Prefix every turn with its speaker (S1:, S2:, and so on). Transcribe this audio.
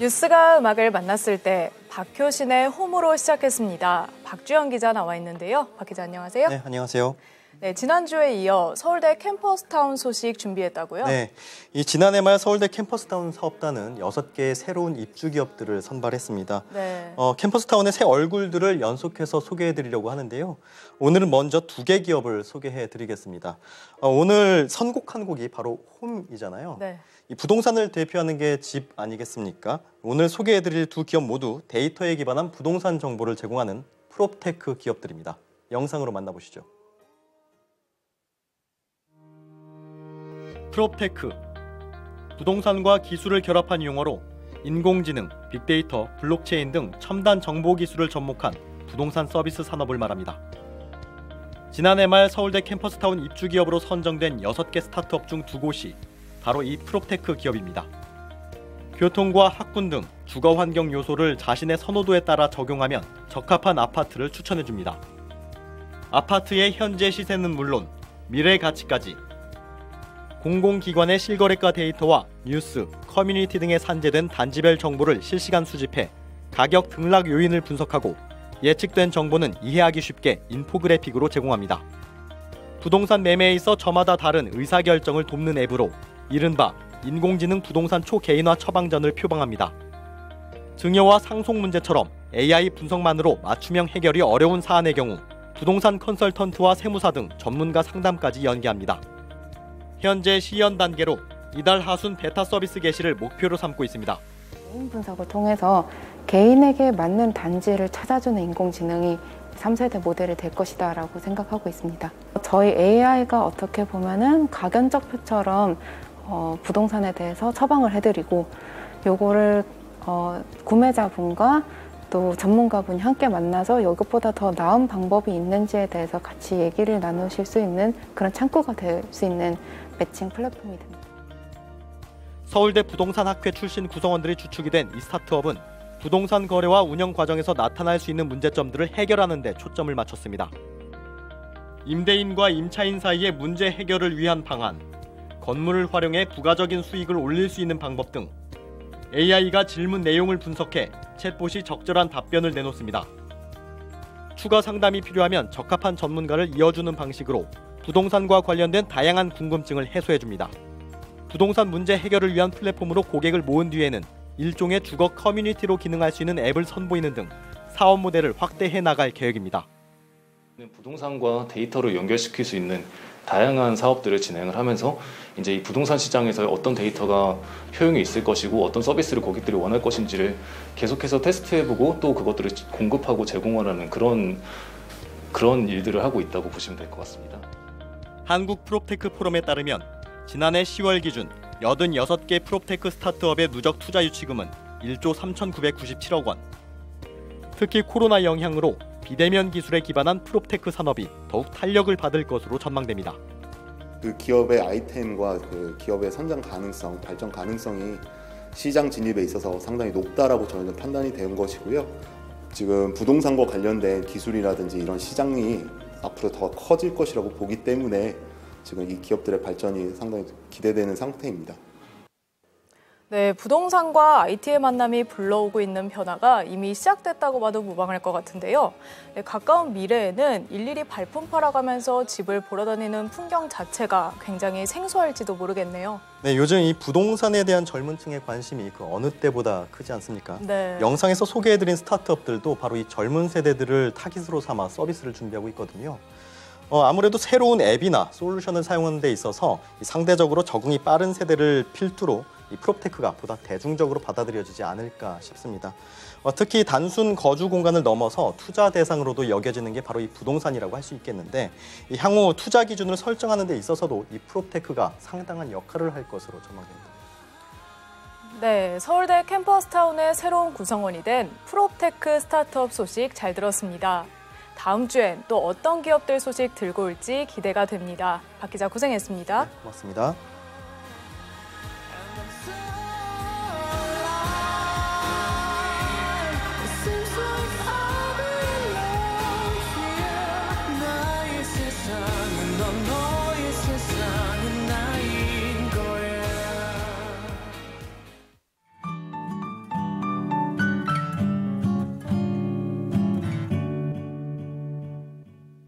S1: 뉴스가 음악을 만났을 때 박효신의 홈으로 시작했습니다. 박주영 기자 나와 있는데요. 박 기자 안녕하세요.
S2: 네, 안녕하세요.
S1: 네, 지난주에 이어 서울대 캠퍼스타운 소식 준비했다고요?
S2: 네, 이 지난해 말 서울대 캠퍼스타운 사업단은 6개의 새로운 입주 기업들을 선발했습니다.
S1: 네.
S2: 캠퍼스타운의 새 얼굴들을 연속해서 소개해드리려고 하는데요. 오늘은 먼저 2개 기업을 소개해드리겠습니다. 오늘 선곡한 곡이 바로 홈이잖아요.
S1: 네.
S2: 이 부동산을 대표하는 게 집 아니겠습니까? 오늘 소개해드릴 2 기업 모두 데이터에 기반한 부동산 정보를 제공하는 프롭테크 기업들입니다. 영상으로 만나보시죠.
S3: 프롭테크, 부동산과 기술을 결합한 용어로 인공지능, 빅데이터, 블록체인 등 첨단 정보 기술을 접목한 부동산 서비스 산업을 말합니다. 지난해 말 서울대 캠퍼스타운 입주 기업으로 선정된 6개 스타트업 중 2곳이 바로 이 프롭테크 기업입니다. 교통과 학군 등 주거 환경 요소를 자신의 선호도에 따라 적용하면 적합한 아파트를 추천해줍니다. 아파트의 현재 시세는 물론 미래 가치까지 공공기관의 실거래가 데이터와 뉴스, 커뮤니티 등에 산재된 단지별 정보를 실시간 수집해 가격 등락 요인을 분석하고 예측된 정보는 이해하기 쉽게 인포그래픽으로 제공합니다. 부동산 매매에 있어 저마다 다른 의사결정을 돕는 앱으로 이른바 인공지능 부동산 초개인화 처방전을 표방합니다. 증여와 상속 문제처럼 AI 분석만으로 맞춤형 해결이 어려운 사안의 경우 부동산 컨설턴트와 세무사 등 전문가 상담까지 연계합니다. 현재 시연 단계로 이달 하순 베타 서비스 개시를 목표로 삼고 있습니다.
S4: 개인 분석을 통해서 개인에게 맞는 단지를 찾아주는 인공지능이 3세대 모델이 될 것이다 라고 생각하고 있습니다. 저희 AI가 어떻게 보면은 가견적표처럼 부동산에 대해서 처방을 해드리고 요거를 구매자분과 또 전문가분이 함께 만나서 이것보다 더 나은 방법이 있는지에 대해서 같이 얘기를 나누실 수 있는 그런 창구가 될 수 있는 매칭 플랫폼이 됩니다.
S3: 서울대 부동산학회 출신 구성원들이 주축이 된 이 스타트업은 부동산 거래와 운영 과정에서 나타날 수 있는 문제점들을 해결하는 데 초점을 맞췄습니다. 임대인과 임차인 사이의 문제 해결을 위한 방안, 건물을 활용해 부가적인 수익을 올릴 수 있는 방법 등 AI가 질문 내용을 분석해 챗봇이 적절한 답변을 내놓습니다. 추가 상담이 필요하면 적합한 전문가를 이어주는 방식으로 부동산과 관련된 다양한 궁금증을 해소해줍니다. 부동산 문제 해결을 위한 플랫폼으로 고객을 모은 뒤에는 일종의 주거 커뮤니티로 기능할 수 있는 앱을 선보이는 등 사업 모델을 확대해 나갈 계획입니다.
S5: 부동산과 데이터를 연결시킬 수 있는 다양한 사업들을 진행을 하면서 이제 이 부동산 시장에서 어떤 데이터가 효용이 있을 것이고 어떤 서비스를 고객들이 원할 것인지를 계속해서 테스트해보고 또 그것들을 공급하고 제공하는 그런 일들을 하고 있다고 보시면 될 것 같습니다.
S3: 한국 프롭테크 포럼에 따르면 지난해 10월 기준 86개 프롭테크 스타트업의 누적 투자 유치금은 1조 3,997억 원. 특히 코로나 영향으로 비대면 기술에 기반한 프롭테크 산업이 더욱 탄력을 받을 것으로 전망됩니다.
S6: 그 기업의 아이템과 그 기업의 성장 가능성, 발전 가능성이 시장 진입에 있어서 상당히 높다라고 저희는 판단이 된 것이고요. 지금 부동산과 관련된 기술이라든지 이런 시장이 앞으로 더 커질 것이라고 보기 때문에 지금 이 기업들의 발전이 상당히 기대되는 상태입니다.
S1: 네, 부동산과 IT의 만남이 불러오고 있는 변화가 이미 시작됐다고 봐도 무방할 것 같은데요. 네, 가까운 미래에는 일일이 발품 팔아가면서 집을 보러 다니는 풍경 자체가 굉장히 생소할지도 모르겠네요.
S2: 네, 요즘 이 부동산에 대한 젊은 층의 관심이 그 어느 때보다 크지 않습니까?
S1: 네.
S2: 영상에서 소개해드린 스타트업들도 바로 이 젊은 세대들을 타깃으로 삼아 서비스를 준비하고 있거든요. 아무래도 새로운 앱이나 솔루션을 사용하는 데 있어서 상대적으로 적응이 빠른 세대를 필두로 이 프롭테크가 보다 대중적으로 받아들여지지 않을까 싶습니다. 특히 단순 거주 공간을 넘어서 투자 대상으로도 여겨지는 게 바로 이 부동산이라고 할 수 있겠는데 이 향후 투자 기준을 설정하는 데 있어서도 이 프롭테크가 상당한 역할을 할 것으로 전망됩니다.
S1: 네, 서울대 캠퍼스타운의 새로운 구성원이 된 프롭테크 스타트업 소식 잘 들었습니다. 다음 주엔 또 어떤 기업들 소식 들고 올지 기대가 됩니다. 박 기자 고생했습니다.
S2: 네, 고맙습니다.